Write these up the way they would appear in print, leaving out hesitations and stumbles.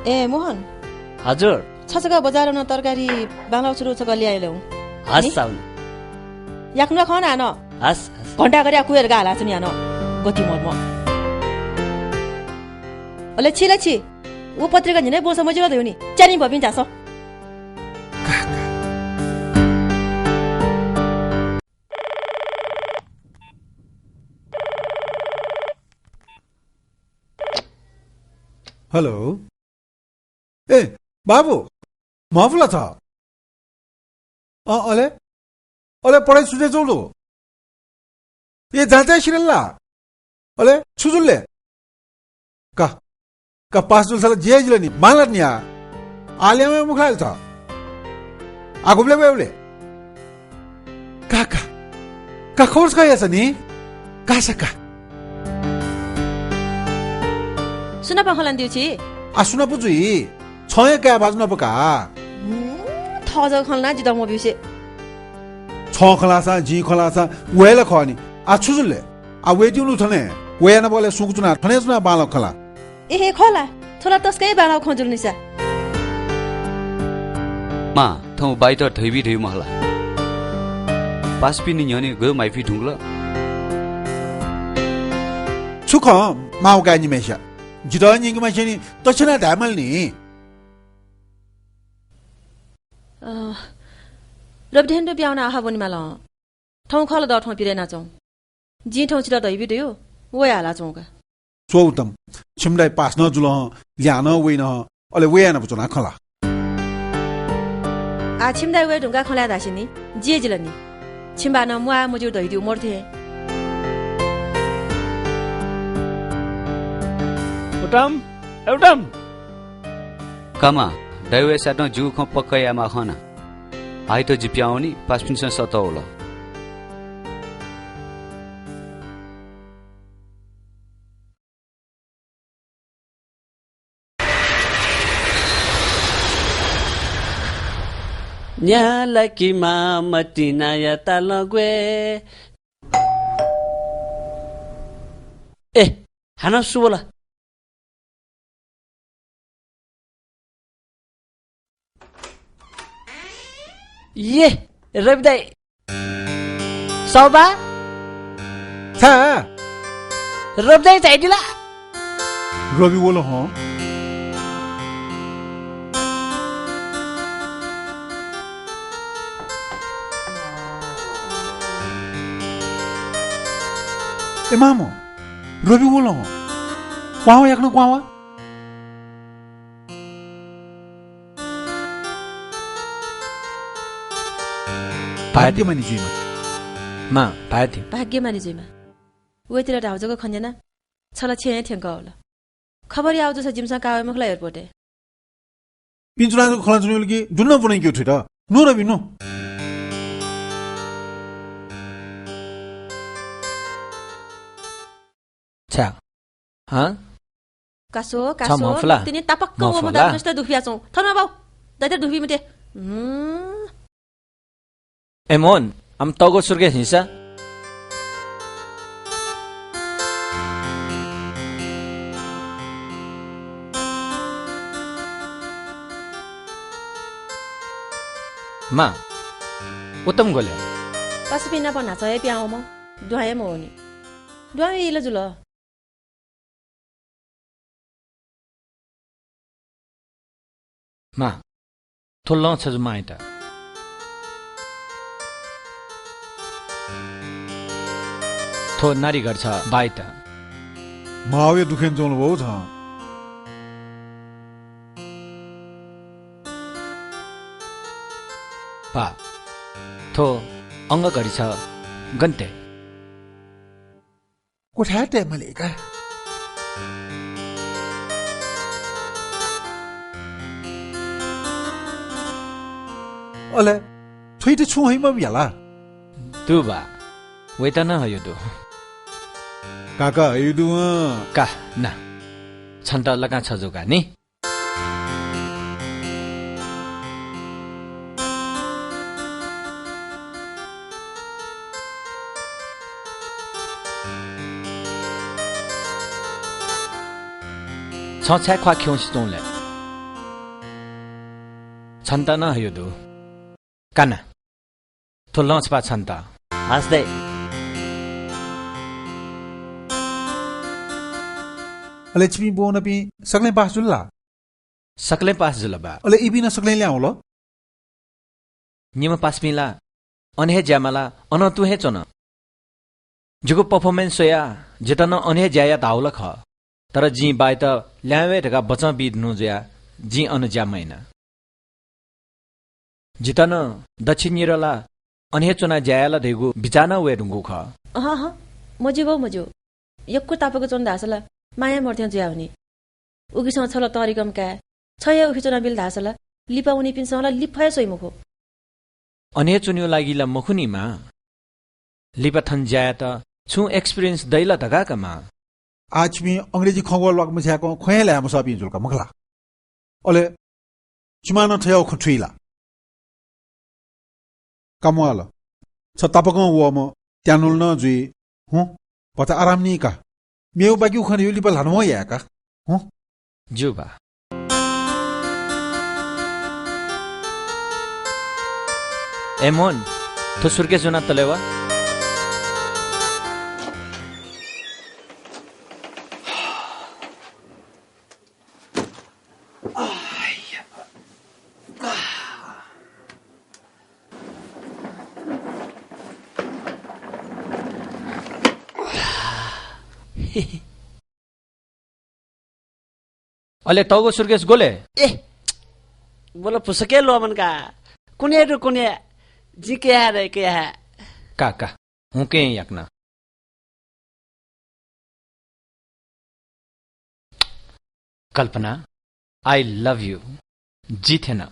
ए मोहन हजुर छसका बजारमा तरकारी बालाउ सुरु छ ल्याइलौ हस् साउन याक्नु खान आन हस् घण्टा गरे कुएर गाला छ नि आन गति मर्म अले छिला छि उ पत्रिका नि नै बोस मजिलो दयो नि च्यानी भबिन जास हेलो ए बाबु माफुला छ अले अले पढाइ सुझे चौलो ए जाँचा सिरल्ला अले छुजुल्ले का पास जुल साला जे जिले नि मालत नि आलिया में मुखलाल छ आगुबले बेवले का खोर्स का यास नि का सका सुना पखलान दिउ छि सुना पुजुई छय का बाजु पका थज खलना जिदा म बिसे छ खलासा जी खलासा वेला खनी छुजुल्ले वेटिउनु थने वेना बोले सुकुचुना थने सुना बालक खला ए खोला थोला तस्कै बालाउ खजुल निसा मा थौ बाइट धैबी धै महला पासपिनि न्यने ग माइफी ढुंगला छुख माउ गानी मेशा जिदा निंग माछनी तछना दामल नि रबदेन ब्याउना आहा बनि माल ठौ खल द ठौ पिरेना चौ जी ठौ छिरा दैबि दियो वय आला चौका सोउतम छिमदाइ पास न जुल ल्यान वेन अले वेना बुचना खला आ छिमदाइ वे ढुंगा खला दासिनी जे जिलनी छिमबा न मुआ मुजु दै दिउ मर्थे एउटम कमा दैवे साट जु ख पक्कयामा खना आइ त जिप्याउनी पासपिन सतौला न्यालकी मामती नया तलगवे ए हाना सुबोला ये रविदाई सौबा था रविदाई चाहिदिला रवि बोलो हो ए मामो रवि बोलो हो क्वावा याक्नु क्वावा भाग्यमानी जुइमा मा भाथि भाग्यमानी जुइमा वेतिर ढाउजको खन्जेना छला छे थ्यांक होला खबरी आउँछ छ जिमसा कावे मखला एयरपोर्ट पिन्चुलाको खला जुइल कि जुन्न पुनै के उठिरा नो रवि नो छा हाँ कासो मफला तिनी तापक्क म दा नष्ट दुखिया छौ थरमा बाउ दाइते दुखि मते एमोन हम तगो सुर्गे हिंसा मा उत्तम गोले पासपिना बना छ प्याउ म दुहाए म होनी दुहाए इले जुल मा थोल्लो छ जुमाइटा थो नारी गर्छ बाइट मावे दुखेन जोल्नु भौ छ पा थो अंग गरी छ गन्ते कोठाटे मलेका अले थुइटे छु हैम बियाला तुबा वेतन हयो दु काका हैदु का ना छन्त लगा छ जोगा नि छ छ्या ख्वा ख्यौसी तोले छन्ता न हयो दु काना थो लन्च पा छन्ता हस्दै अले चिमी बोन पि सक्ले पास जुल्ला सकले पास जुलबा अले इबिना सक्ले ल्याउ ल निमा पास पिला अनहे ज्यामाला अन तु हे चन जुगो परफॉर्मेंस सोया जेतन अनहे ज्याया दाउल ख तर जी बाइ त ल्यावे ढका बचा बिद नु ज्या जी अन ज्या मैना जितन दक्षिण निरला अनहे चुना ज्यायाला देगु बिचाना वे ढुंगु ख मजो यक्को तापको चोन धासला माया मर्थ्या ज्या हुने उगिसँग छल तरिकम का छय उखि चोना बिल धासला लिपाउनी पिनसँगला लिफाय सोइमुखो अनहे चुन्यो लागिला मखुनीमा लिपाथन ज्याया त छु एक्सपीरियन्स दैला धगाकमा आज मी अंग्रेजी खगोल वाक मछ्याको खोयले हम सपि जुलका मखला अले चिमान थयो खुट्रीला कमवाल छ तापको वम त्यानुल न जुइ हु पता आराम नि का मेउ बाकी उखन यो लिपल हनमो याका हु जुबा एमोन तो सुर्के जुना तलेवा अले तौगो सुर्केस गोले ए बोलो पुसके लोमन का कुने रु कुने जी के है रे के है काका हूं के यकना कल्पना आई लव यू जी थे ना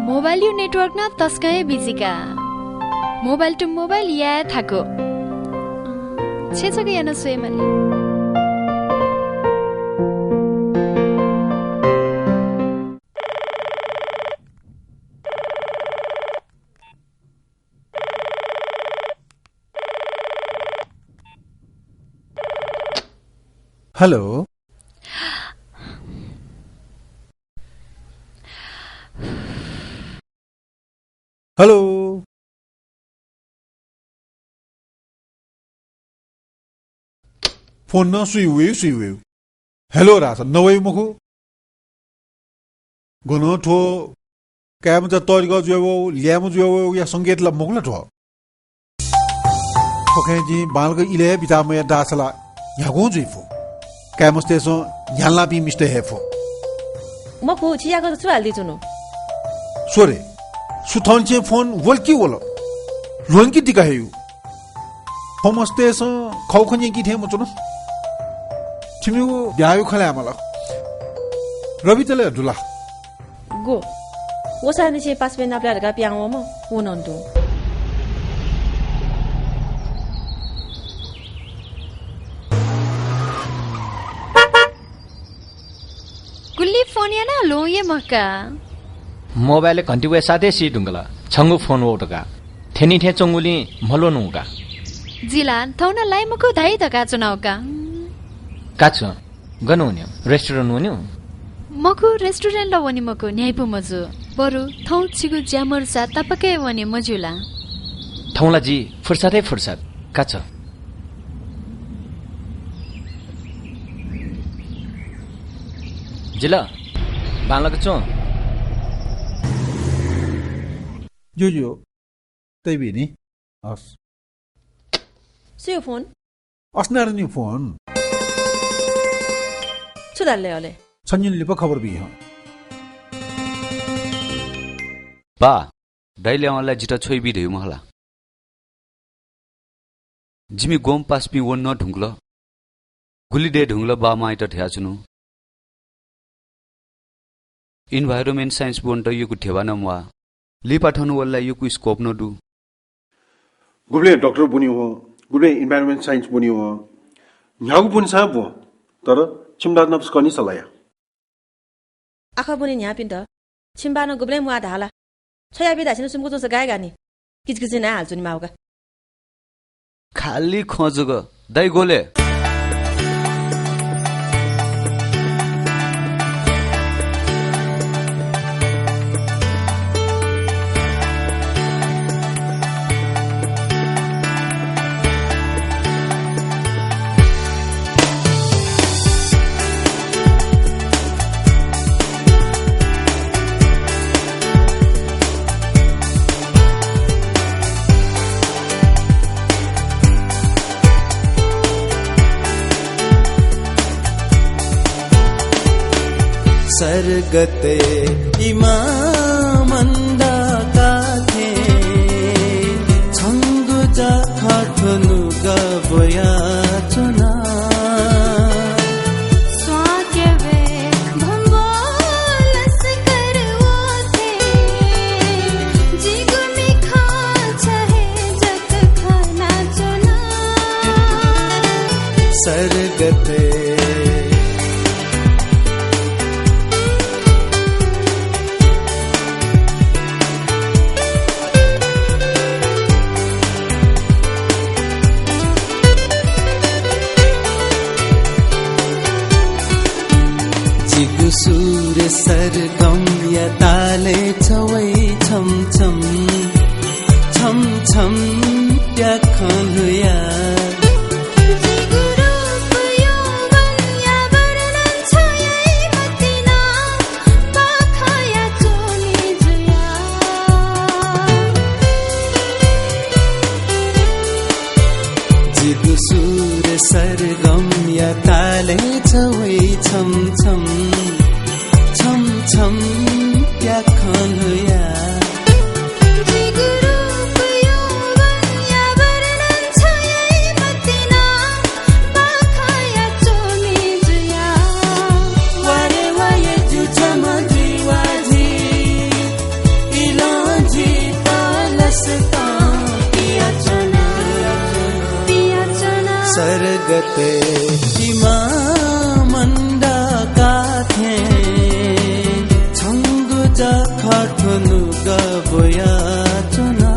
मोबाइल यो नेटवर्क न तस्काए बिजीका मोबाइल टु मोबाइल या थाको छेछके याना सोएमले हेलो हेलो फोन न सुइवे हेलो रास नवै मुखु गनो ठो क्याम त तरिक जुयो ल्याम जुयो या संगीत ल मुखला ठो ओके जी बालग इले बितामय दासला यागो जुइफो क्याम स्टेसन याला बि मिस्टर हेफो मखु छियाको छु हाल्दि चुनो सोरे सुथानचे फोन वल्की वलो रोंकी दिका हेयु होम स्टेसन खौखनी की थे मचुनो छिमिउ ब्यायो खले आमला रवि तले दुला गो ओसाने से पास में नाप्ला का प्याङ म वनन्तो कुल्ली फोन या ना लो ये मक्का मोबाइल घन्टी वे साथे सी ढुंगला छंगु फोन वोटका थेनी थे चंगुली मलो नुगा जिला थौना लाई मको धाइ तका चुनावका काछु गनुन्यो रेस्टुरेन्ट वन्यो मको रेस्टुरेन्ट ल वनि मको न्याइपु मजु बरु थौ छिगु ज्यामर सा तपके वनि मजुला थौला जी फुर्सदै फुर्सद काछु जिला बालक चो जो तैबी नि अस सियो फोन असनार नि फोन छुदाले ओले छन्जिन लिप खबर बि ह बा दैले मलाई जिटा छोइ बि देउ महला जिमी गोम पास पि वन न ढुंगल गुली दे ढुंगल बा माइ त ठ्या छुनु इन्भाइरोमेन्ट साइन्स बोन त यो ठेवा न मवा लिपाठनु वल्ला यो कु स्कोप न दु गुबले डाक्टर बन्यो हो गुबले इन्भाइरोमेन्ट साइन्स बन्यो हो न्यागु पनि छ बो तर छिमदात नफ्स कनि सलाया आखा पनि न्या पिन्त छिम्बान गुबले मुआ धाला छया बिदा छिन सुमको जोस गाय गानी किचकिची नै हाल्छु नि माउका खाली खोजुग दाइ गोले सरगते इमामन्दाका थे छङ्गुजा हाथनु गबया चुना स्वाग्यवे भम्बोलस करवो थे जिगुमी खा चाहे जत खाना चुना सरगते सुर सरगम या ताले छवै छम छम छम छम प्याखन हुया जिगु सुर सरगम या ताले छवै छम छम छम प्याखन हुया सरगते इमामन्दा का थे छङ्गुजा खाथनु गबया चुना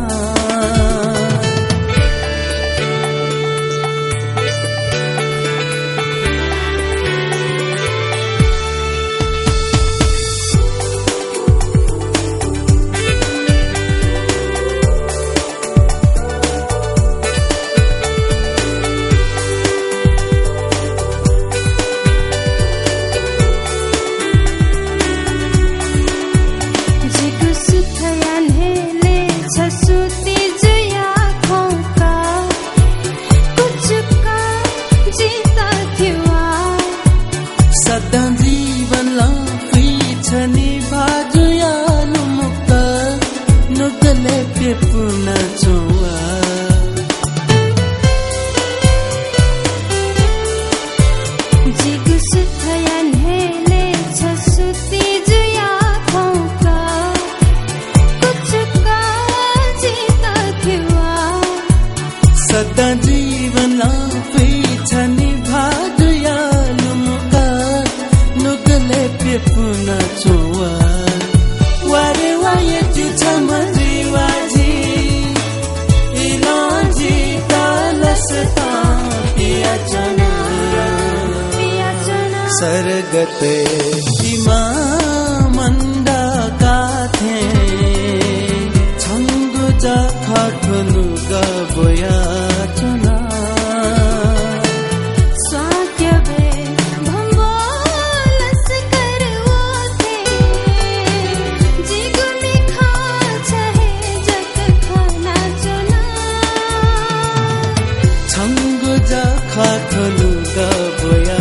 सरगते इमामन्दा का थे छङ्गुजा खाथनु गबया चुना स्वाग्यवे भम्बोलस करवो थे जिगुमी खा चाहे जत खाना चुना छङ्गुजा खाथनु गबया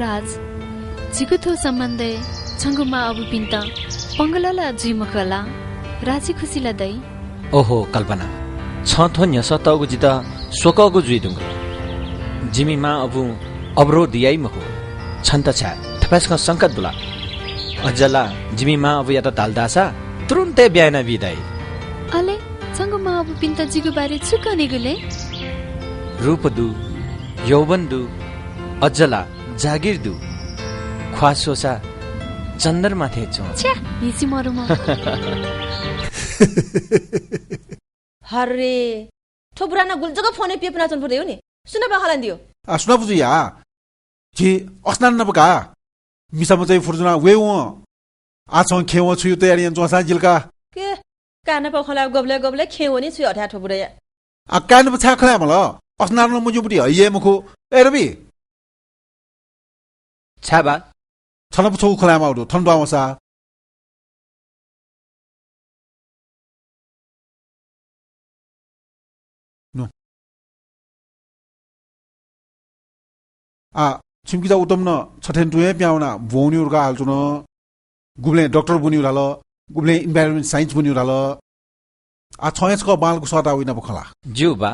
राज जिगुथो सम्बन्धे छङ्गुमा अबु पिन्त पंगलला जिमखला राजी खुसीला दै ओहो कल्पना छ थो न्यस तगु जित सोकगु जुइदुङ जिमी मा अबु अवरोध यही म हो छन्त छ थपस्क संकट बुला अजला जिमीमा अब या त तालदासा तुरुन्तै बिहान बिदाई अले सँगमा अब पिन्ता जिगु बारे छुकने गुले रूप दु यौवन दु अजला जागिर दु ख्वासोसा चन्दर माथे छु छ्या हिसी मरुम हरे ठोबुराना गुल्जको फोनै पिपना चन पर्दै हो नि सुन बखालन दियो सुना बुझु या जे अस्नान नबका मिसामा चाहिँ फुर्जुना वे व आछौं खेव छु तयारी जोसा जिलका के काना पखला गबले गबले खेव नि छु अठा ठोबुरा आ कान पछा खला मल अस्नान न मुजुबुटी हइए मुखो ए रवि छाबा छन पछौ खला माउदो थन बावसा नो आ छिमकिजा उतम न छथेन तुए प्याउना भोनिउरका हाल्छु न गुब्ले डाक्टर बनिउ राल गुब्ले इन्भाइरोमेन्ट साइन्स बनिउ राल आ छयसको बालको सता होइन बखला जुबा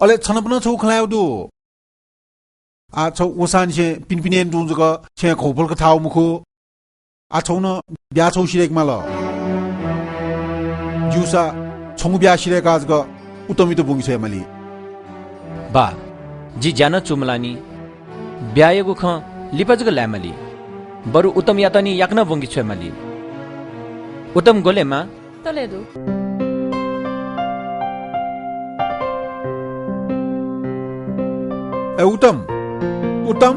अले छनपन छौ खलाउदु आ छौ ओसान छे पिनपिनेन दुजक छे खोपलको थाउ मुखो आ छौ न ब्या छौ सिरेकमा ल जुसा छौ ब्या सिरेका जक उतमित बुङि छ मली बा जी जान चुमलानी ब्यायगु ख लिपजग ल्यामली बरु उत्तम यातनी याक्न बुङि छ मली उत्तम गोलेमा तलेदु ए उत्तम उत्तम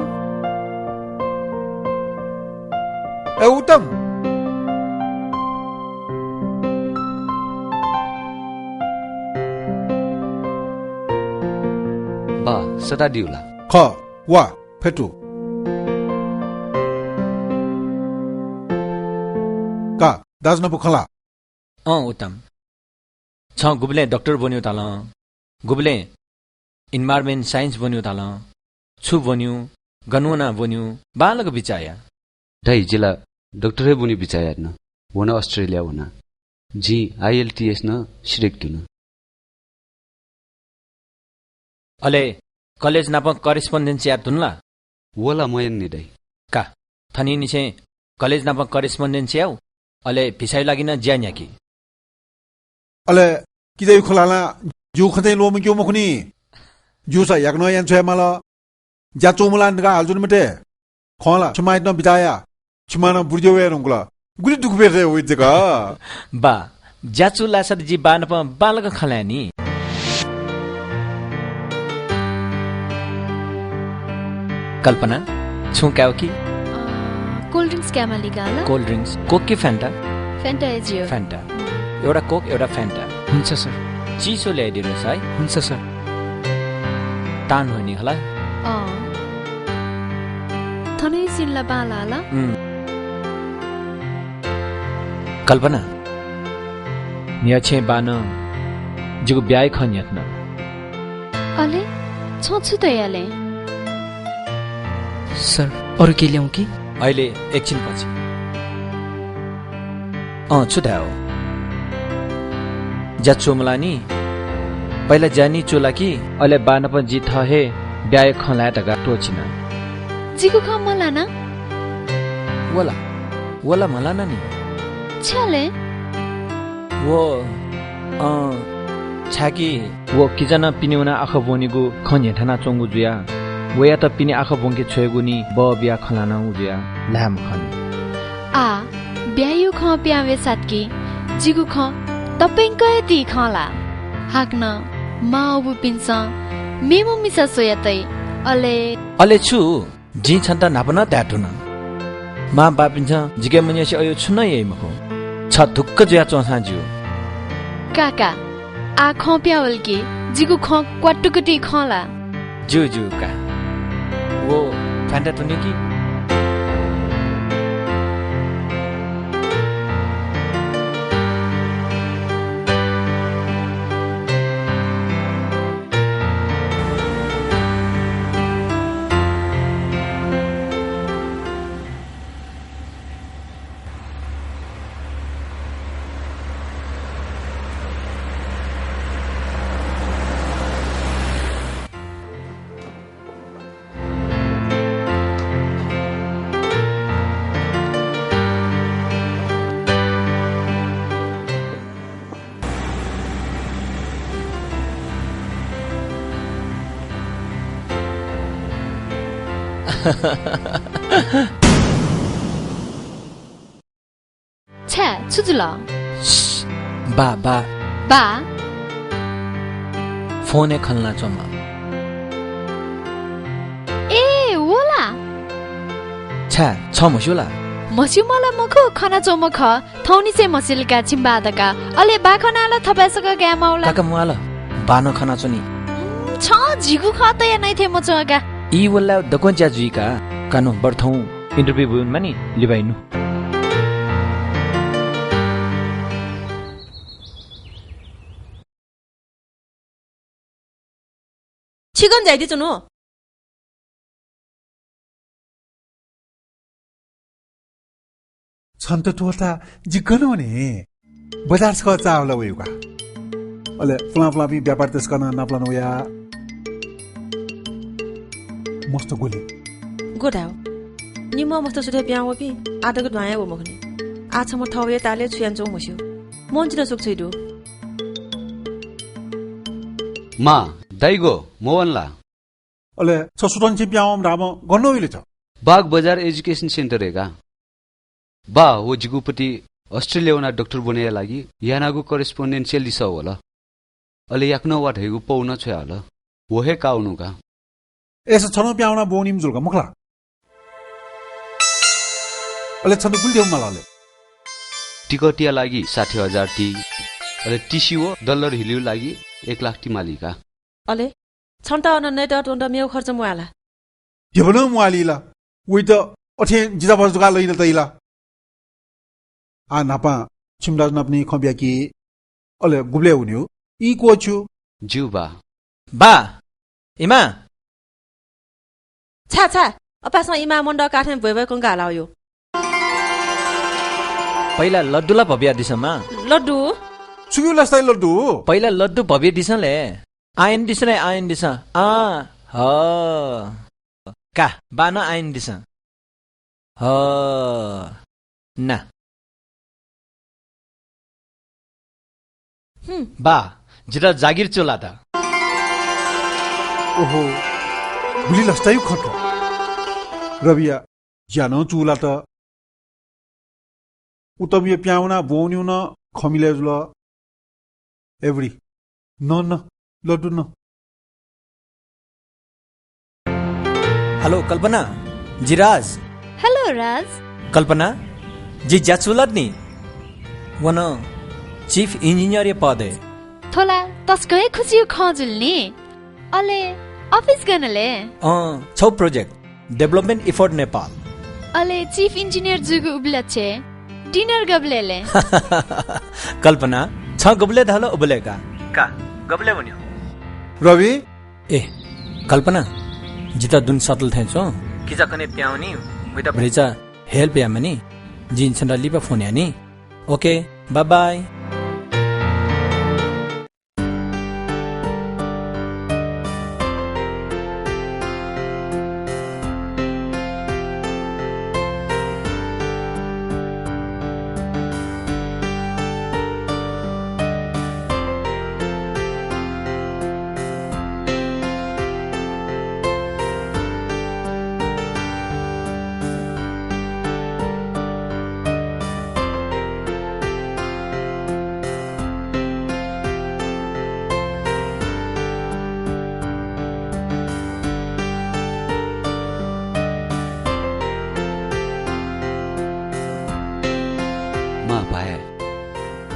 ए उत्तम बा सदा दिउला ख वा फेटु का दाज न बखला उत्तम छ गुब्ले डाक्टर बन्यो ताल गुब्ले इन्भाइरोमेन्ट साइन्स बन्यो ताल छु बन्यो गनुना बन्यो बालक बिचाया ढाई जिल्ला डाक्टरै बुनि बिचाया न हुन अस्ट्रेलिया हुन जी IELTS न सिरेक तुन अले कलेज नाप करेस्पोन्डेन्स या तुनला वला मयन नि दai का थनी निसे कलेज नाप करेस्पोन्डेन्स याउ अले भिसाइ लागिन ज्यान्या कि अले किदै खोलाला जु खतै लोम क्यौ मखुनी जुसा याक्न यान छ माल जा चोमलान का हालजुन मते खला छमाइ न बिताया छमाना बुर्जो वे रंगला गुली दुख बेरे होइ जका बा ज्याचु लासर जी बानप बालक खलानी कल्पना छु क्याउ कि कोल्ड ड्रिंक्स क्यामा लिगाला कोल्ड ड्रिंक्स कोक कि फ्यान्टा फ्यान्टा एजियो फ्यान्टा एउटा कोक एउटा फ्यान्टा हुन्छ सर चिसो ल्याइदिनुस् है हुन्छ सर तान हो नि होला थनै सिनला बालाला कल्पना निया छे बान जुगु ब्याय खन्यत न अले छछु त याले सर अरु के ल्याउ कि अहिले एकछिन पछि छुटाओ जा चोमलानी पहिला जानी चोला कि अहिले बानप जी थहे ब्याय खला तगा टोचिना जिगु ख मलाना वला वला मलाना नि छले वो छाकी वो किजना पिनिउना आख बोनिगु खन्या थाना चोंगु जुया वया त पिनि आख बोंके छोयगु नि ब बिया खलाना उजुया लाम खन आ ब्यायु ख प्यावे सातकी जिगु ख तपाईंकै ति खला हाक्न माउ पिन्छ मेमो मिसा सोयातै अले छु जी छन्त नापन त्याटुन मा बापिन्छ जिके मन्यासी अयो छुन यही मखो छ धुक्क जुया चोसा जिउ काका आ ख प्यावल कि जिगु ख क्वाटुकटी खला जु जु का वो फ्यान्टा तुनि कि छ्या छुजुल बा बा बा फोने खल्ना चोमा ए ओला छ्या छ मस्युला मस्यु मला मखो खना चोमख थौनी चाहिँ मसिलका चिम्बादका अले बाखनाल थपासक ग्यामाउला काका मुआल बानो खना चोनी छ झिगु खत या नै थे मचगा ई वल्ला दकोन ज्याजुइका कानु बर्थौ इन्टरभ्यु बुन मानी लिबाइनु छिगन जाइदि चुनु छन्त टोटा जिग्गन भने बजार छ चावला उयोका अले फ्लाफलापी व्यापार त्यस गर्न नप्लन उया मस्त गोली गोडाउ निम मस्त सुथे प्याउ पि आदको ढाया हो मखनी आछ म थवे ताले छुयान चौ मस्यु मन्जिन सुक छैदु मा दाइगो मोवनला अले छ सुटन चाहिँ प्याउ राम गर्नु उइले छ बाग बजार एजुकेसन सेन्टर हेगा बा हो जिगुपति अस्ट्रेलियाना डाक्टर बनेया लागि यानागु करेस्पोन्डेन्शियल दिस होला अले याक्नो वाट हेगु पौन छ होला हो हे काउनुका एस छनो प्याउना बोनिम जुलका मखला अले छनु गुल देउ मलाले टिकटिया लागि 60,000 टी अले टिसिओ डलर हिलिउ लागि 1 लाख टी मालिका अले छन्ता अन नेट टोन्ट मेउ खर्च मुआला देबन मुआलीला उइ त अथे जिजा बजगा लैन तैला आ नापा छिमदाज नपनी खब्या कि अले गुब्ले हुन्यो ई कोछु जुबा बा इमा छा छा अपासमा इमा मण्ड काठे भए कोंगा लायो पहिला लड्डुला भव्य दिसमा लड्डु सुगु लस्ताइ लड्डु पहिला लड्डु भव्य दिसले आयन दिसले आयन दिस आ ह का बान आयन दिस ह ना बा जिरा जागिर चोला था ओहो गुली लस्ताइ खट रबिया ज्यानो चुला त उतबिय प्याउना बोन्यु न खमिले जुल एभ्री न लड्डु न हेलो कल्पना जिराज हेलो राज कल्पना जी ज्याचुलत नि वन चीफ इंजीनियर पदे थोला तस्कै खुसी खजुल्ने अले अफिस गनले छौ प्रोजेक्ट डेभलपमेन्ट इफोर्ट नेपाल अले चीफ इंजीनियर जुगु उब्लछे डिनर गब्लेले कल्पना छ गब्ले धलो उब्लेका का गब्ले भन्यो रवि ए कल्पना जिता दुन सटल थेछो किजा कने प्याउनी उता भरिचा हेल्प यामनी जिन छन्दा लिपा फोन यानी ओके बाय बाय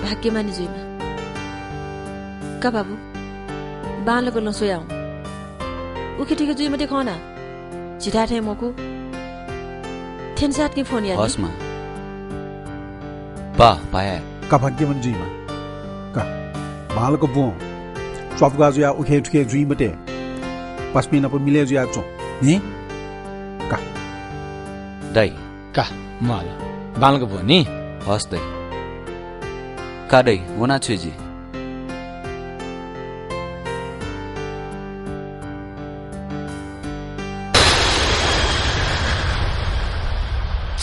भाग्यमानी जुइमा का बाबु बालको लसोयाउ उखेटीको जुइ मते खना छिटा थे मको थेनसात की फोन यानी हसमा बा पाए का भाग्यमानी जुइमा का बालको बो चपगा जुया उखेटके जुइ मते पस्मिना प मिले जुया चो नि का दाइ का माला बालको बो नि हस दाइ कादै वना छुजी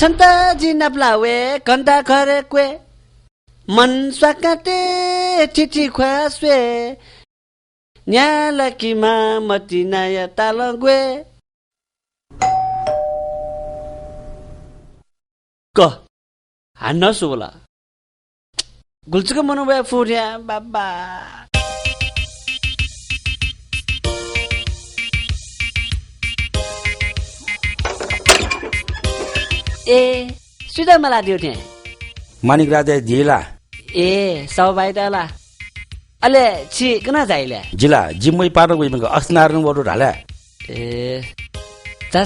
सन्ता जी नप्लावे कन्दा खरे क्वे मन स्वाकाते ठिठी ख्वास्वे न्यालकीमा मति नया तालगवे क हान्न सुला गुल्चुको मनोभय फुर्या बाबा ए सुधा मला दियो थिए मानिक राधे जिला ए सबै त ला अले छि कना जाइले जिला जिम्मै पार्न गइबको अस्नार्न बडो ढाला ए जा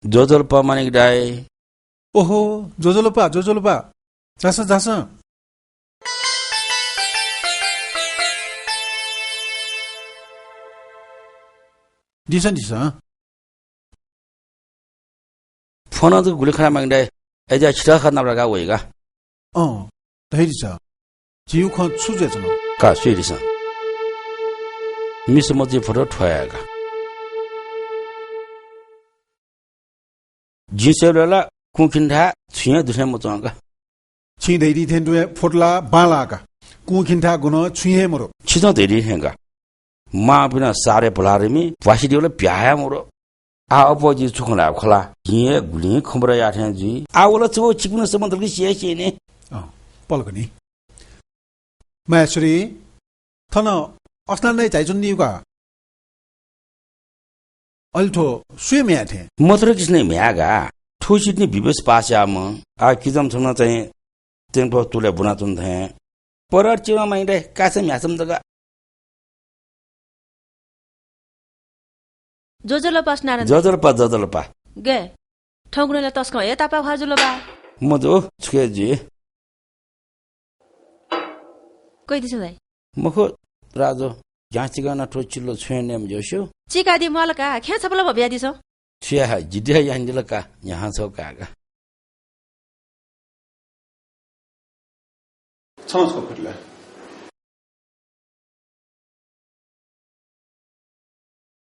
जोजोल्पा मानिक दाई ओहो जोजोल्पा जास दिस फोन त गुली खा मानिक दाई एजा छिटा खा नाब्रागा वइगा दहिदिस जिउ ख छुजे जन का सुइदिस मिस मजी फोटो ठयागा जिसेला कुखिन्था छुया दुसे मचंगा छि दैदी थेन्दुए फोटला बालाका कुखिन्था गुन छुये मरो छिजो दैदी हेंगा मा बिना सारे भलारेमी वासिदिउले प्याया मरो आ अपोजि छुखला खला हिए गुली खमरा याथे जी आवला चो चिकुन समन्दलकी सिएसिए ने पलकनी माश्री थन अस्नान नै चाइजुन निउका अल्थो सुय म्याथे मत्र किसने म्यागा ठुसितनी विवेश पास्याम आ किजम छन चाहिँ तेंपो तुले बुनाचुन थे परर चिवा माइले कासे म्यासम दगा जोजलपा गे ठौकुनेले तस्क ए तापा खाजुलबा मदो छुकेजी कोइ दिस दाइ मखो राजो जाँचिगा न ठोचिलो छुनेम जोशो चिकादी मलका खे छपला भबिया दिस छुया जिदिया यान्दिलका यहाँ छ कागा छनसको फुटला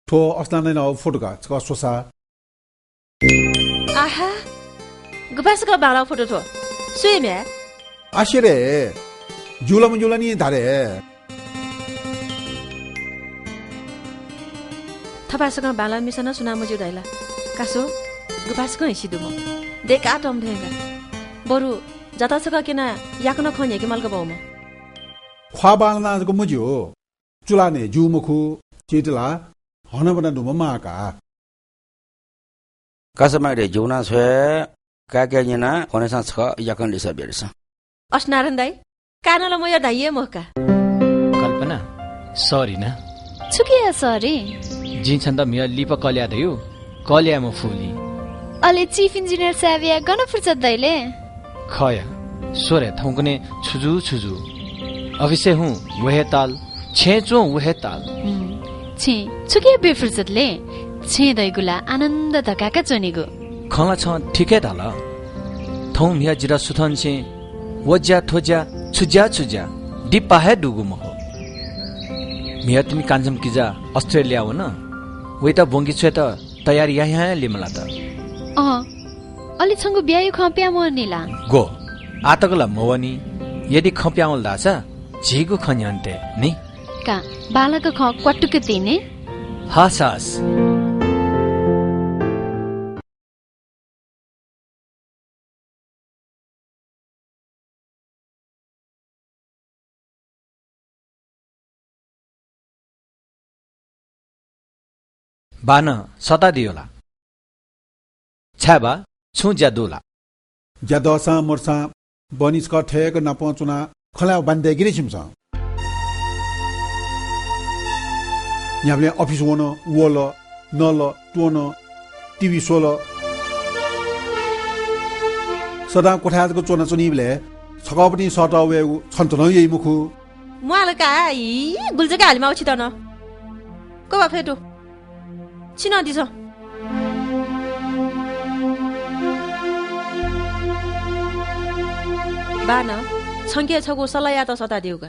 ठो अस्नान नै फोटोका छ सोसा आहा गबासको बाला फोटो थो सुइमे आशिरे जुला नि धारे थपासक बाला मिसन सुना मजु दाइला कासो गबासक हिसिदु म देखा टम धेगा बरु जतासक किना याकन खन्या कि मलक बाउमा ख्वा बालनाजको मुजु चुलाने जुमुखु चितला हनबना दुममाका कसमाइले जुना छ काकेजना कोनेसा छ याकन लिसा बेरस अस्नारन दाइ कानला म या दाइए मका कल्पना सरी न छुकिया सरी जिन छन्द मिया लिप कल्या दयु कल्या म फुली अले चीफ इन्जिनियर साविया गन फुर्सद दैले खया सोरे थौकने छुजु अफिसे हूं वहे ताल छेचो वहे ताल छे छुकिया बेफुर्सदले छे दैगुला आनन्द धकाका चोनेगो खला छ ठिकै ताल थौ मिया जिरा सुथन छे वज्या थोज्या छुज्या डिप्पा है डुगु म हो मिया तिमी कान्छम किजा अस्ट्रेलिया हो न वेता बोंगी छ त तयारी यहाँ लिमला त अलि छंगु ब्यायु खप्या म निला गो आतगला मवनी यदि खप्याउल दाछ झिगु खन्यन्ते नि का बालक ख क्वाटुके तिने हासास बान सता दियोला छाबा छु ज्यादुला ज्यादसा मोर्सा बनिसका ठेक नपचुना खला बान्दै गिरे छिमसा याबले अफिस वन वल नल टोन टिभी सोल सदा कोठाजको चोना चुनीबले छकपनी सटा वे छन्तन यही मुखु मुआलका इ गुल्जका हालमा उछि त न कोबा फेटो छिन दिस बान छंके छगु सलाया त सता दिउका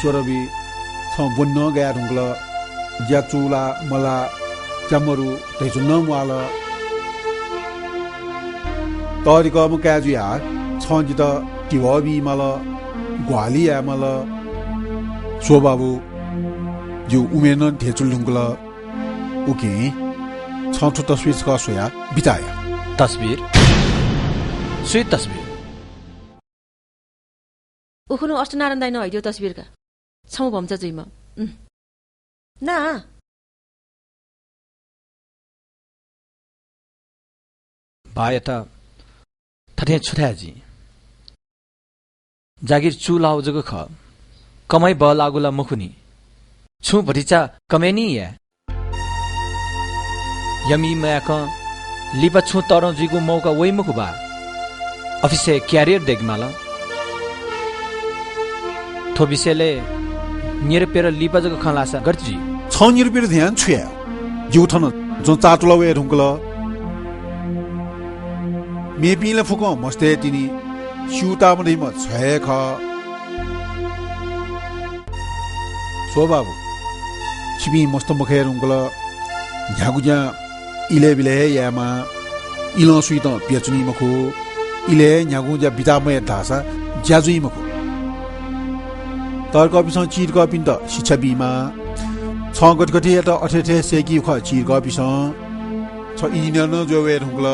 सोरबी छ बन्न गया ढुङ्गल ज्याचुला मला चमरु तैजुन मुआल तरिक म काजु या छ जित टिवबी मल ग्वाली या मल सो बाबू जो उमेन धेचुल ढुङ्गल उके छौथो तस्बिर का सोया बिताया तस्बिर सुई तस्बिर उखुनु अष्टनारायण दाइ नहैदियो तस्बिरका छौ भन्छ जुइम ना भाइ त थथे छुथ्याजी जागिर चु लाउ जग ख कमाई ब लागुला मुखुनी छु भटिचा कमेनी या यमी मयाक लिपा छु तरौ जिगु मौका वइ मुखु बा अफिसे क्यारियर देखमाल थो विषयले निरपेर लिपा जग खलासा गर्जी छ निरपेर ध्यान छुया जिउ थन जो चाटुला वे ढुङ्गल मेपिले फुको मस्ते तिनी शिउता मदैम छय ख सो बाबु छिबी मस्त मखे ढुङ्गल झ्यागुज्या इले बिले यामा इलो सुइत पेचुनी मखु इले न्यागुज्या बितामय धासा ज्याजुई मखु तर्क बिस चिर गपिन त शिक्षा बिमा छ गटगटी त अठेठे सेकी ख चिर गपिस छ इनिन न जोवे ढुङ्गल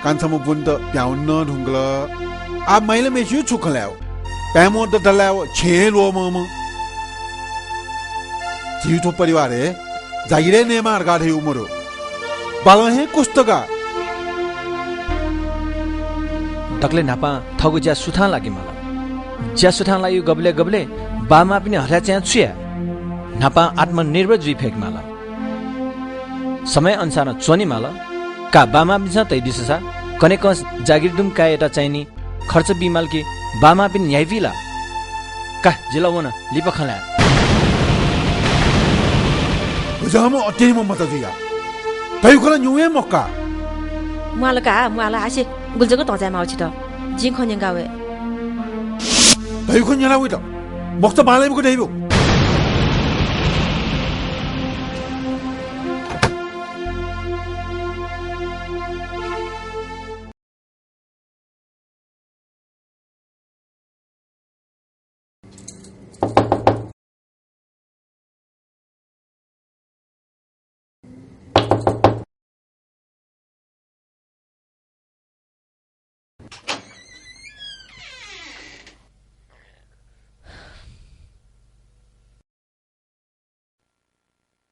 कान्छम बुन त प्याउन ढुङ्गल आ मैले मेछु छुखल्याउ प्यामो त दल्याउ छे लोमम जिउतो परिवार हे जागिरे नेमार गाढे उमरो बालहे कुस्तका तकले नापा थगु ज्या सुथान लागि मला ज्या सुथान लागि गबले गबले बामा पनि हर्या च्या छुया नापा आत्मनिर्भर जुइ फेक माला समय अनुसार चोनी माला का बामा बिस तै दिससा कने कस जागिर दुम का एटा चाहिनी खर्च बिमाल कि बामा पनि न्याइविला का जिलावन लिप खला जम अटेम मत जुया तै खला न्युए मक्का मुआला आसे गुल्जको तजा माउछि त जिङ खन्यङ गावे तै खन न्याला उइट मक्त बालेबको दैबो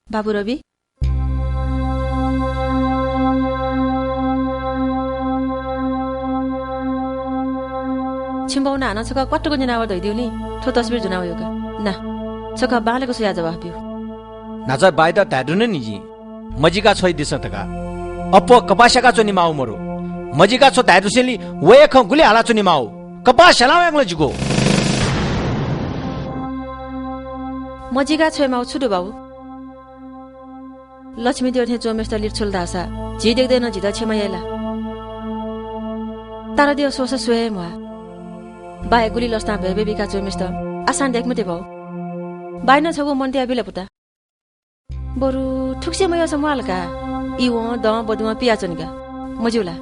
बाबु रवि छिम्बाउन हान छका क्वाटको जनावर धइदिउ नि थो तस्बिर जुनाउ योगा ना छका बालेको सुया जवाफ दिउ नाचा बाइदा धाडुन निजी मजिका छोइ दिस तका अपो कपासका चोनी माउ मरो मजिका छो धाडुसेली वेख गुले हाला चोनी माउ कपास हलाउ एकले जुगो मजिका छोइ माउ छुडु बाबु लक्ष्मी देवथे चोमेस्ता लिर्छुल दासा जी देख्दैन जिदा छेमा याला तारा देव सोस सोए मुआ बाय गुली लस्ता भेबे बिका चोमेस्ता आसान देखमते भाउ बाय न छगो मन त्या बिले पुता बरु ठुक्से मय समवालका इव द बदुमा पिया चनका मजुला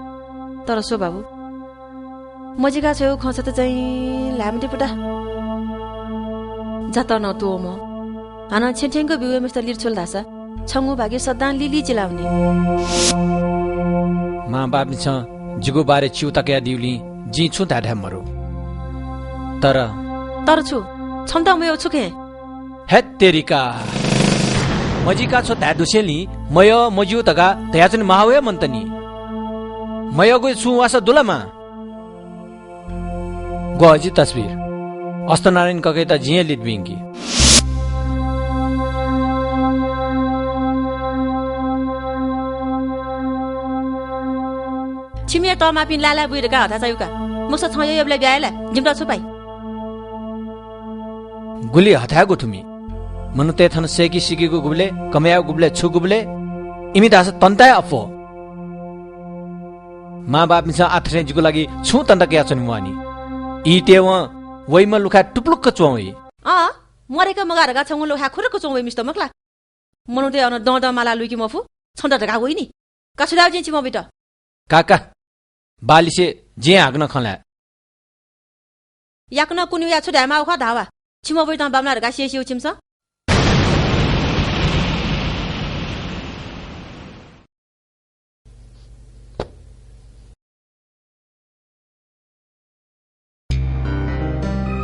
तर सो बाबु मजिका छौ खस त चाहिँ लामते पुता जात न तो म हाना छेठेङको बिउ मेस्ता लिर्छुल दासा छंगु भागे सदान लिली चिलाउने मा बाप छ जुगु बारे चिउ तकया दिउली जी छु धाढा मरो तर छु छन्ता मयो छुके हे तेरिका मजिका छ धाडुसेली मयो मजु तका तयाचन मावे मन्तनी मयो गु छु वास दुलामा गजी तस्बिर अस्तनारायण ककै त जिए लिदबिंगी छिमिया टमा पिन लाला बुइरका हथा चाहिउका मुस छय यबले ब्याएला जिम्टा छुपाई गुली हथागो थुमी मनुते थन सेकी सिकीको गुबले कमया गुबले छु गुबले इमी दास तन्ताय अफो मा बाप मिसा आथ्रे जिको लागि छु तन्तकया छन् मुआनी इ तेव वइम लुखा टुप्लुक्क चोइ मरेका मगारका छंगु लुखा खुरक चोइ मिस्त मकला मनुते अन दड माला लुकी मफु छन्द ढका होइनी कसुडाउ जिछि म बिट काका बालिसे जे हाग्न खला याक्न कुनि या छु ढामा उखा धावा छिमो बइ त बामलाहरुका सेसिउ छिम्छ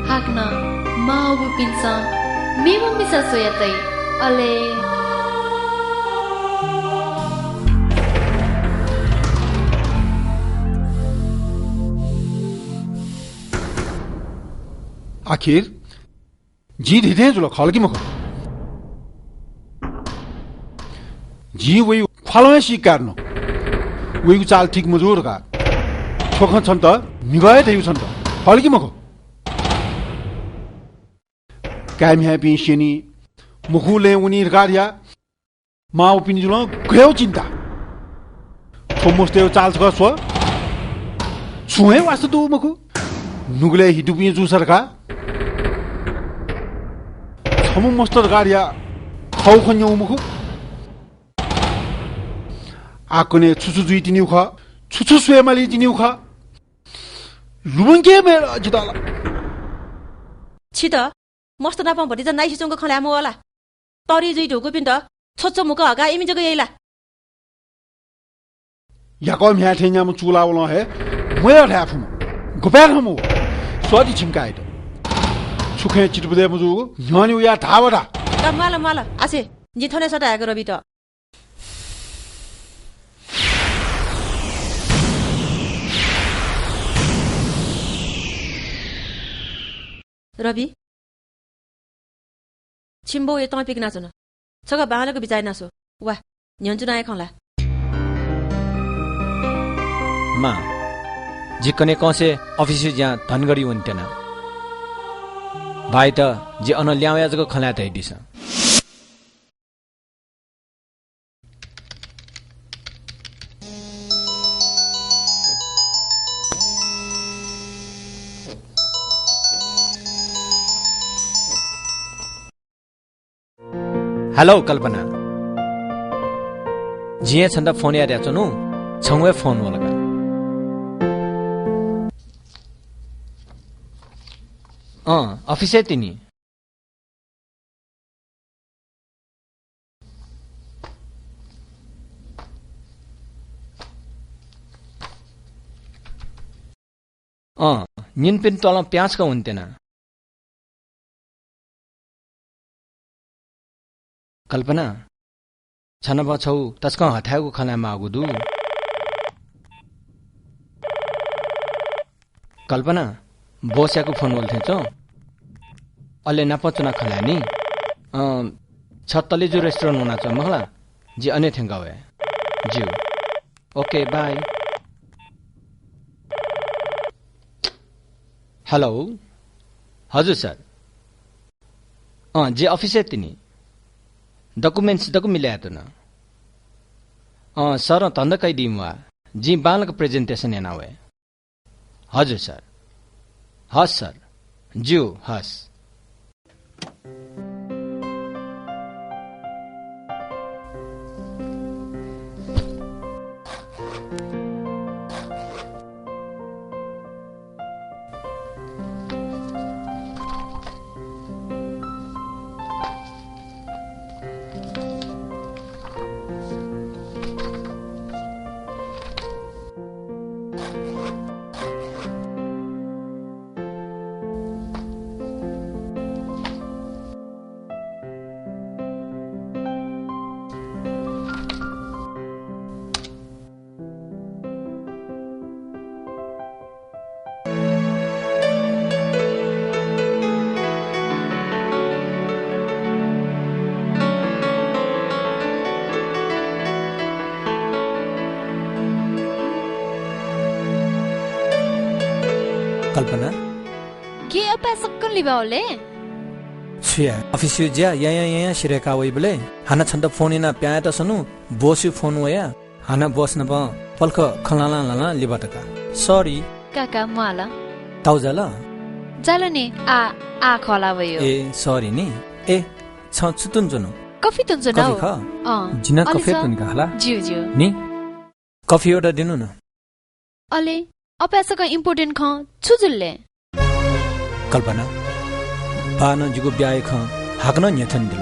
हाक्न माउ पिन्छ मेमो मिसा सोयतै अले आखिर जी धिदे जुल खलकी मख जी वही फलवे सिकार्नु वही चाल ठीक मजूर का छोख छन् त निगए देउ छन् त खलकी मख काम ह्यापी शेनी मुखुले उनी कार्या माउ पिनि जुल गयो चिन्ता छोमोस्ते चाल छ स्व छुहे वास्तु दु मखु नुगले हिदुपि जु सरका छमु मस्तर कार्या खौ खन्यौ मुखु आकोने छुछु जुइ तिनिउ ख छुछु स्वेमाली तिनिउ ख लुबंगे मेर जिताला छित मस्त नापा भरि त नाइसी चंग खल्यामो होला तरी जुइ ढोको पिन त छोच्चो मुख हगा इमि जग यैला याको म्या ठेन्याम चुलाउल हे मोया ढाफु गुपेर हमु स्वादी छिमकाइ त सुखे चिटबुदे मुजु न्यानि उया धावडा त माला आसे जिथने सटाएको रवि त रवि छिम्बो ये तँ पिक नाचो न छगा बाहनको बिचाइ नासो वा न्यन्चु नाय खला मा जिकने कसे अफिस ज्या धनगढी हुन्थेन भाइ त जे अन ल्याउयाजको खला त दिस हेलो कल्पना जिए छन्द फोन याद नु छंगे फोन वलगा अफिसे तिनी निन पिन तल प्याजको हुन्थेन कल्पना छन बछौ तस्क हठाएको खनामा आगुदु कल्पना बोस्याको फोन बोल्थे छ अले नपचना खलानी छत्तले जो रेस्टुरेन्ट हुना छ मखला जी अने थेंगावे जी ओके बाय हेलो हजुर सर जे अफिसे तिनी डकुमेन्ट्स दकु मिलाया त न सर तन्द कइ दिमवा जी बालक प्रेजेन्टेसन एनावे हजुर सर हस् सर ज्यू हस् कल्पना के अपा सक्कन लिबाओले छुया अफिस ज्या या सिरेका वइ बले हाना छन्द फोनिना प्याया त सनु बोसु फोन वया हाना बस न प पल्ख खलाला लाला लिबाटका सॉरी काका माला ताउजला जालने आ खला वयो ए सॉरी नि ए छ छुतुन जनु कफी तुन जनु कफी ख जिना कफी तुन का ज्यू नि कफी order दिनु न अले अपासको इम्पोर्टेन्ट ख छुजुल्ले कल्पना बान जिगु ब्याए ख हाक्न न्यथन दिल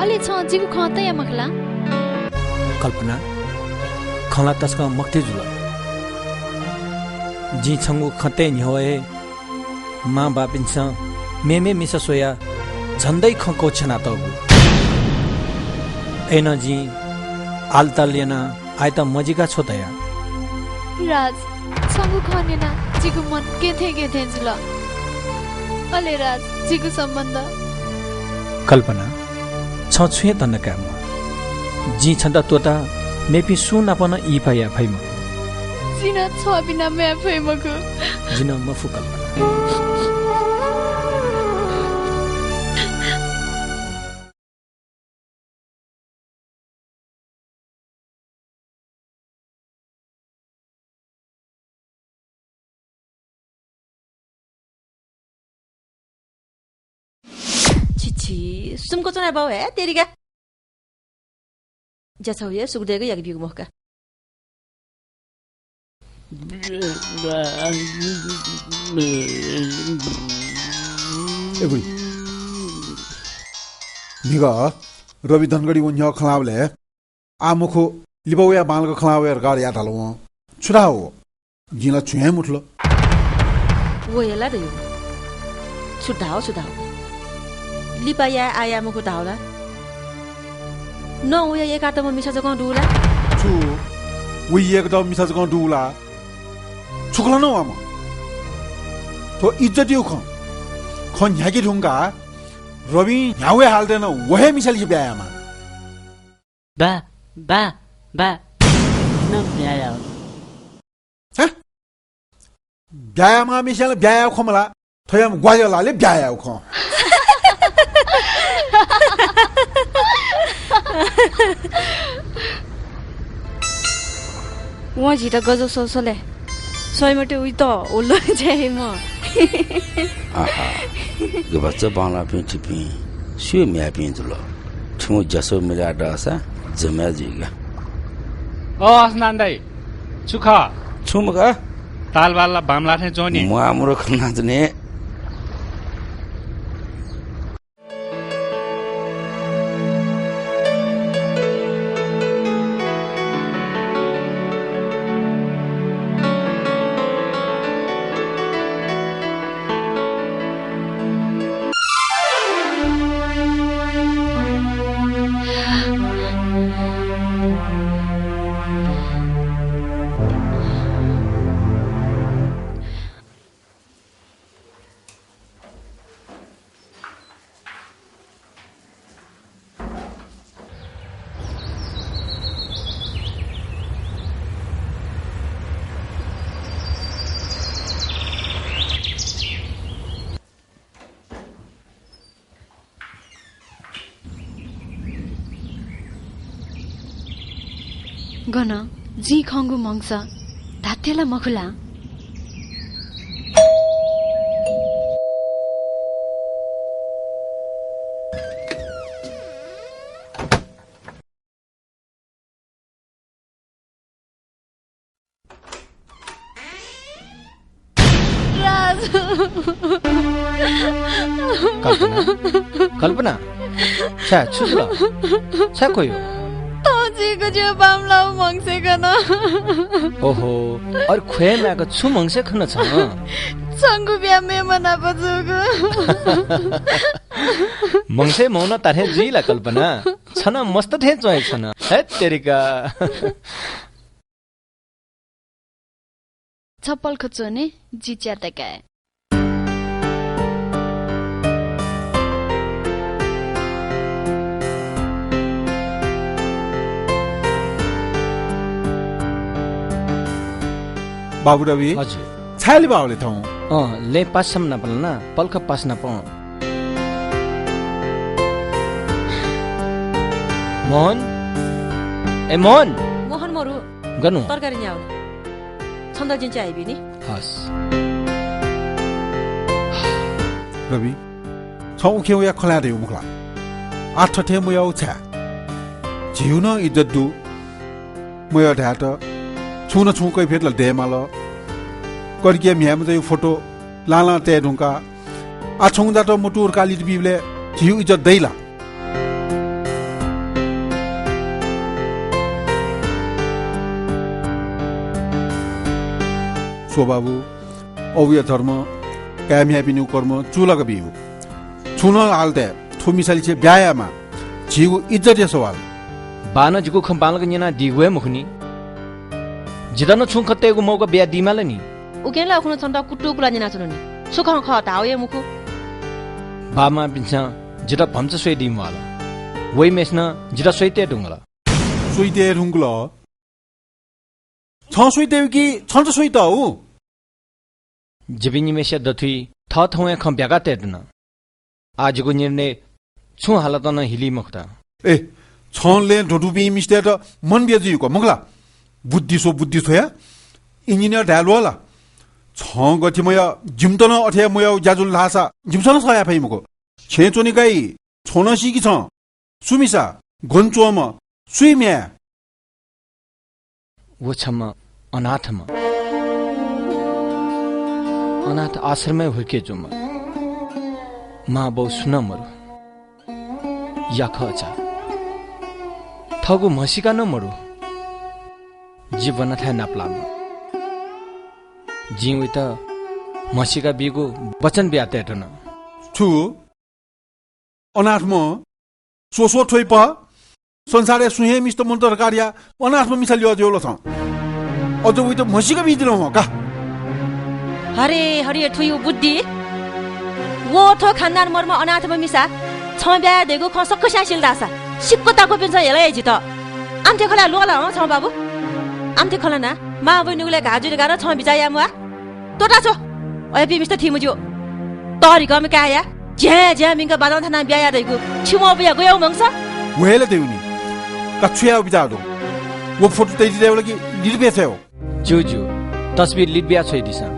अलि छ जिगु ख त या मखला कल्पना खला तस्का मक्ति जुल जी छंगु खते न्होए मा बापिन्छ मेमे मिस सोया झन्दै खको छना तगु एन जी आलता लेना आइता मजिका छोतया राज छंगु खनेना जिगु मन के थे जुल अले राज जिगु सम्बन्ध कल्पना छ छुए तन्न काम जी छन्दा तोता मेपी सु नपन इ पाया फैम जिन छ बिना मे फैमको जिन मफु कल्पना छिछि सुमको चना बाउ हे तेरीका जछौ ये सुगदेको याक बिगु मोहका एगुई निगा रवि धनगढी उन्या खलावले आमुखो लिबौया बालको खलावे गाड या थालो छुराओ जिला छुए मुठलो वो यला दे छुडाओ लिपाया आया मुखो दाउला न उया एक आटम मिसा जगह दुला छु उई एक दम मिसा जगह दुला छुकला न आमा तो इज्जत यो खन न्यागी ढुंगा रवि न्यावे हाल्दैन वहे मिसाल कि ब्यायामा बा न ब्याया ह ब्यायामा मिसाल ब्याया खमला थयम ग्वायलाले ब्याया ख वहाँ झिटा गजो सोसोले सोइमटे उइ त ओल्लो चाहिँ म आहा यो बच्चा बाला पिंटी पि सुय म्या पिंजुलो ठुमो जसो मिला डासा जम्या जिगा ओ असनान दाइ चुखा छुमगा तालवाला बामला थे जोनी म हाम्रो खना जने गन जी खंगु मंगस धातेला मखुला कल्पना छा छुजुला छा कोयो जी जो बामला मंगसे कन ओहो और खुए माको छु मंगसे खन छ संगु बिया मे मना बजुगु मंगसे मौन तारे जिला कल्पना छन मस्त थे चोय छन हे तेरीका छप्पल खचोने जी च्यातका बाबु रवि हजुर छाली बाउले थौ ले पासम न पलना पल्ख पास न प मोहन ए मोहन मरु गनु तरकारी ल्याउ छन्दा जिन चाहिँ आइबि नि हस रवि छौ खेउ या खला देउ मुखला आठ थे मुयाउ छ जिउन इज्जत दु मुया ढाट छुन छुकै फेटल देमाल करके म्याम दे फोटो लाला ते ढुंका आ छोंदा तो मोटूर काली बिबले जिउ इज्जत दैला सो बाबु औय धर्म काम्या बिनु कर्म चुलक बिउ छुन हालते थुमिसाली छे ब्यायामा जिउ इज्जत या सवाल बाना जिगु खम्पालक न्याना दिगुए मुखनी जिदन छु खतेगु मौका बिया दिमालनी उकेला खुन छन्दा कुटु कुला निना चुनुनी सुख ख ताउए मुखु बामा बिन्छ जिदा भन्छ सोइ दिमाला वइ मेस्न जिदा सोइते ढुंगला सोइते ढुंगला छ सोइते कि छन्छ सोइता हो जिबिनी मेसे दथुई थ थौए खम ब्यागा तेदन आजको निर्णय छु हालत न हिली मखता ए छनले ढोडुबी मिस्टर त मन बेजिको मगला बुद्धि छोया इन्जिनियर ढालवाला छ गतिमय जिमतन अथे मय ज्याजुल लासा जिमसन सया फैमको छेचोनी गाई छोन सिकी छ सुमिसा गन्चोम सुइम्या वो छम अनाथ आश्रमै हुर्के जुम मा बौ सुन मरु या खचा थगु मसिका न मरु जीवन था नाप्लाम जिउ त मसिका बिगु वचन ब्याते टन छु अनाथ म सोसो थोइ प संसारे सुहे मिस्ट मन्तर कार्य अनाथ म मिसालियो जोलो छ अझ उइ त मसिका बिदिन हो का हरे हरे ठुयु बुद्धि वो थो खानदान मर्म अनाथ म मिसा छ ब्या देगु ख सक्क सासिल दासा सिक्को ताको पिन्छ हेलै जि त आमथे खला लोला हो छ बाबु आमथे खला ना मा बइनुले घाजुरे गार छ बिजाया मुआ तोटा छ अय बि मिस्टर थिमुजो तरी गम काया जे जे मिंगा बादन थाना ब्याया देगु छिमो बिया गयो मंगस वेले देउनी कछुया बिजादो वो फोटो तैदि देउ लगी लिबे थियो जुजु तस्बिर लिबिया छै दिसा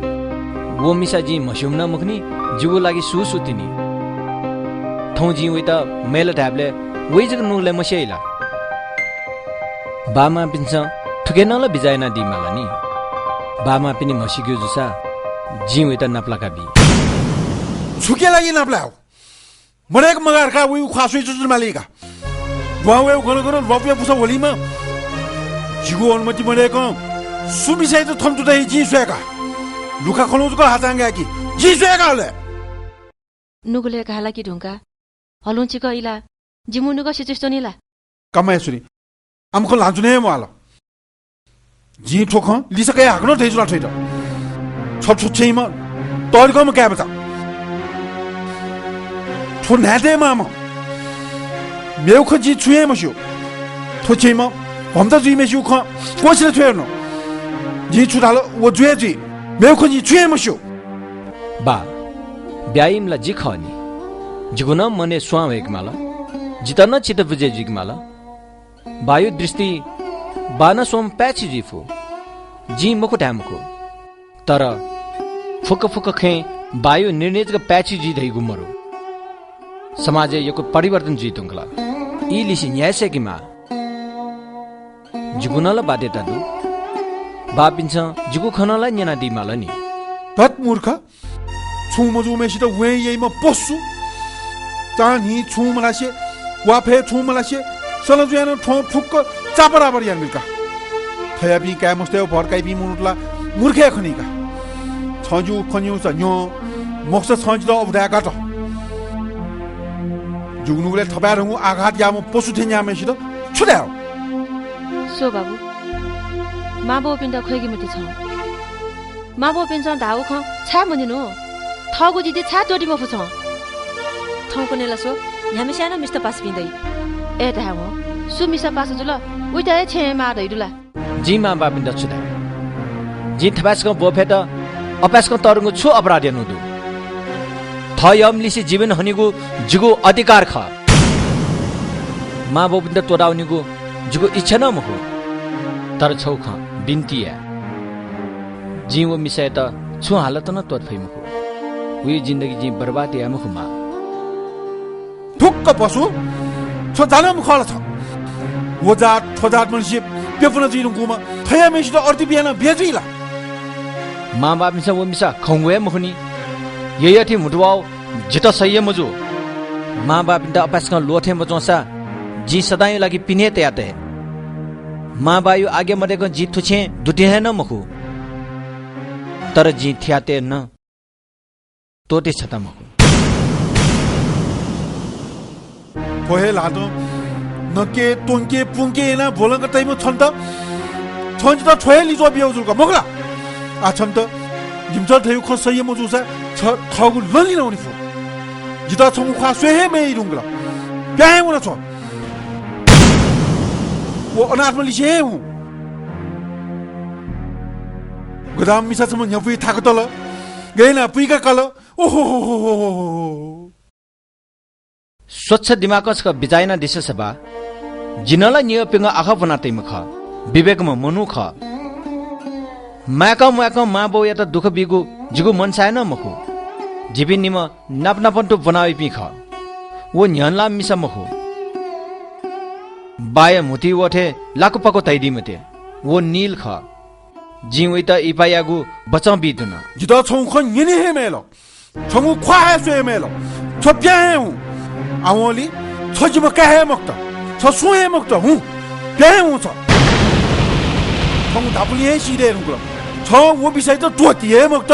वो मिसा जी मशुम न मुखनी जुगु लागि सुसुतिनी थौ जी उइ त मेल ट्याबले वइ जग नुले मसेला बामा पिन्छ ठुकेन ल बिजायना दिमाला नि बामा पनि मसिग्यो जुसा जी उइ त नप्लाका बि छुके लागि नप्लाउ मरेक मगार का उइ खासुइ जुजु मालिका वावे गन गन वापे पुसा होलीमा जिगु अनुमति मरेको सुमिसाइ त थम्तु दइ जी सुएका लुखा खलौजको हातांगा कि जी सुएका ले नुगुले काला कि ढुंगा हलुंचिको इला जिमुनुको सिचुएसन इला कमायसुरी आमको लाजुने माला जी ठोख लिसके हाक्न थैजुला छैट छछछैमा तर्गम क्याबता थो नादे मामा मेउख जी छुए मस्यो थोचैमा भम्ता जुइ मेस्यो ख कोसिले छुएन जी छुदालो वो जुए जी मेउख जी छुए मस्यो बा ब्याइमला जी खनी जिगुन मने स्वाम एक माला जितन चित बुझे जिग माला वायु दृष्टि बाना सोम प्याची जिफो जी मको टाइमको तर फुक फुक खे वायु निर्णयको प्याची जी धै गुमरो समाज यको परिवर्तन जी तुंगला ई लिसी न्यासे कि मा जिगुनला बाध्यता दु बापिन्छ जिगु खनला न्याना दिमाला नि तत मूर्ख छुमजु मेसित वे यैमा पस्सु चानी छुमलासे वाफे छुमलासे सलजुयान ठो फुक्क चापराबर यान मिलका थयाबी काय मस्ते भरकाइ बि मुनुटला मूर्खे खनिका छजु खन्यु छ न्यो मोक्ष छज द अबुदा त जुगनुले थबारहु आघात याम पशु थेन्या मेसित छुदाउ सो बाबु माबो पिन्दा खोइगी मति छ माबो पिन्छ धाउ ख छा मनिनु थगु दिदी छा तोडी मफु छ थौको नेला सो यामे सानो मिस्टर पास पिन्दै ए धाउ सुमिसा पास जुल उइता छे मा दैदुला जी मा बा पिन्दा छुदा जी थबासको बोफे त अपासको तरंगु छु अपराध नुदु थयम लिसी जीवन हनिगु जुगु अधिकार ख मा बो पिन्दा तोडाउनिगु जुगु इच्छा न मखु तर छौ ख बिन्तिया जीव मिसाय त छु हालत न तोड फैमुखु उइ जिन्दगी जी बर्बाद या मुखु मा ठुक्क पशु छ जानम खल छ वजात थजात मनसि पेपुन जिनु गुमा थया मेसित अर्ति बियान बेजिला माँ बाप मिसा वो मिसा खंगुए मखुनी ये थी मुटवाओ जिता सही मजो माँ बाप इंदा अपास का लोथे मजोसा जी सदाई लगी पिने ते आते माँ बायु आगे मरे को जी थुछे दुटे है न मखु तर जी थियाते न तोते छता मखु कोहे लादो नके तोंके पुंके ना बोलन का टाइम छन्त छन्त छोए लिजो बियो जुलका मगला आ छन्त जिमचा थयु ख सही मजुसा छ थगु लली नउनी फु जिता छमु खा स्वेहे मे इरुंगला प्याए वना छ वो अनाथ मलिसे हु गदाम मिसा छमु न्यफुइ थाकतल गएना पुइका कल ओहो स्वच्छ दिमागका बिचाइना दिशा सभा जिनला निय पिंग आखा बनाते मख विवेकमा मनु ख माका मा बो या त दुख बिगु जिगु मन सायन मखु जिबि निम नापनापन तो बनाइ पि ख वो न्यानला मिसा मखु बाय मुति वठे लाकु पको तैदि मते वो नील ख जिवै त इपायागु बचा बिदुन जिदा छौ ख यने हे मेलो छमु ख्वा हे स्वे मेलो छप्या हे हु आवली छजिम काहे मक्त छ सुहे मक्त हु प्याए हु छ छमु दापुली हे सिरे रुगल छ वो विषय त टोती हे मक्त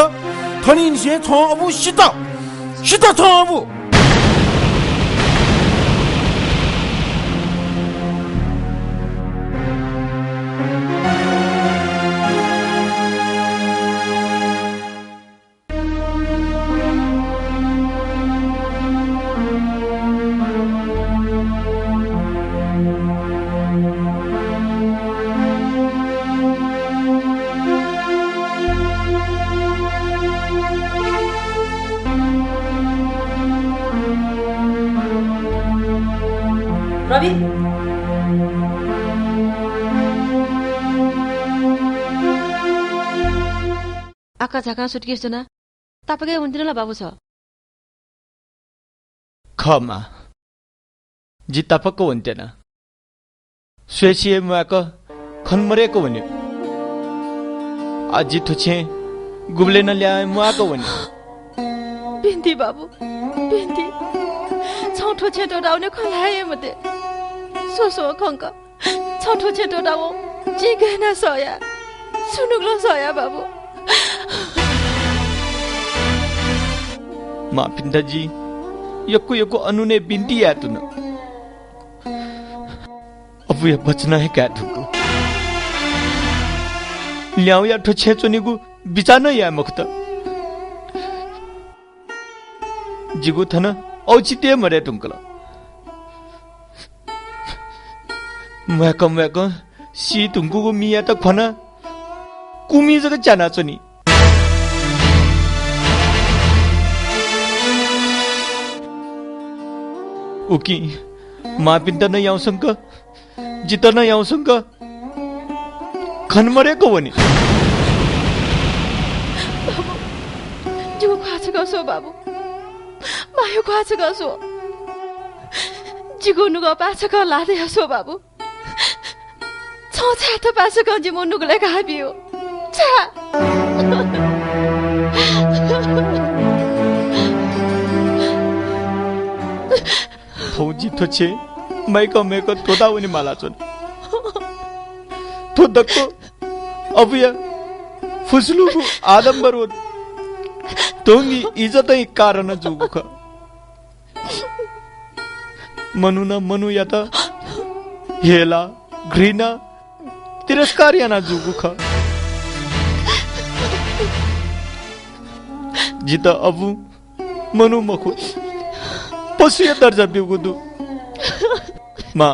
थनिन से छ अबु सिता छ अबु रवि आका झाका सुटकेस ना तापके हुन्थेन ल बाबु छ खमा जी तापको हुन्थेन स्वेसिए माको खनमरेको भन्यो आजी थुछे गुबले न ल्याए माको भन्यो बिन्ती बाबु बिन्ती छौठो छेटो डाउने खलाए मते सोसो खंक छौठो छेटो डाउ जी गहना सया सुनुगलो सया बाबु मा पिण्डजी यक्कु अनुने बिन्ती यातुन अब ये बचना है क्या तुमको ल्याउ या ठो छेचोनीगु बिचान या मुक्त जिगु थन औचित्य मरे तुमकला मैक सी तुमको मिया त खना कुमी जग चाना चोनी उकी मा पिन्त न याउसंक जित न याउसंक खनमरेको वनी बाबु जिगु खाछ गसो बाबु मायो खाछ गसो जिगु नुगो पाछक लादे हसो बाबु छ त पाछक जिमो नुगले खाबियो छ फौजी थोचे मैको तोदा वनी माला चोन तो दक्को अब या फुसलुगु आदम्बर वो तोंगी इज्जत ही कारण जुगु ख मनु या त हेला घृणा तिरस्कार या ना जुगु ख जिता अबु मनु मखु पशु दर्जा बिगुदु मा